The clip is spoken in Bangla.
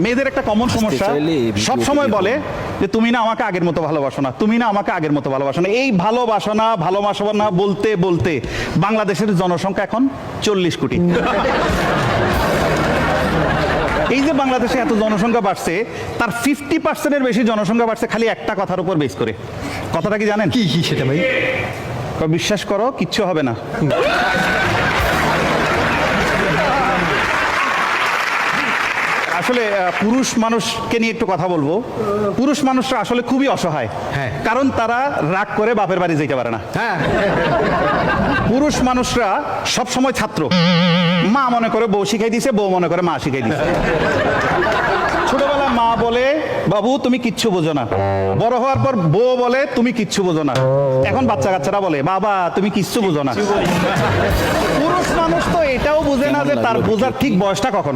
মেয়েদের একটা কমন সমস্যা, সব সময় বলে যে তুমি না আমাকে আগের মতো ভালোবাসো না, তুমি না আমাকে আগের মতো ভালোবাসো না। এই ভালোবাসো না ভালোবাসো না বলতে বলতে বাংলাদেশের জনসংখ্যা এখন 40 কোটি। এই যে বাংলাদেশে এত জনসংখ্যা বাড়ছে, তার 50%-এর বেশি জনসংখ্যা বাড়ছে খালি একটা কথার উপর বেস করে। কথাটা কি জানেন? কি সেটা ভাই? বিশ্বাস করো, কিচ্ছু হবে না। আসলে পুরুষ মানুষকে নিয়ে একটু কথা বলবো। পুরুষ মানুষরা আসলে খুবই অসহায়, হ্যাঁ। কারণ তারা রাগ করে বাপের বাড়ি যেতে পারে না। হ্যাঁ, পুরুষ মানুষরা সব সময় ছাত্র, মা মনে করে বউ শিখাই দিছে, বউ মনে করে মা শিখাই দিছে। ছোটবেলা মা বলে বাবু তুমি কিচ্ছু বোঝো না, বড় হওয়ার পর বউ বলে তুমি কিচ্ছু বোঝো না, এখন বাচ্চা কাচ্চারা বলে বাবা তুমি কিচ্ছু বোঝো না। পুরুষ মানুষ তো এটাও বুঝে না যে তার বোঝার ঠিক বয়সটা কখন।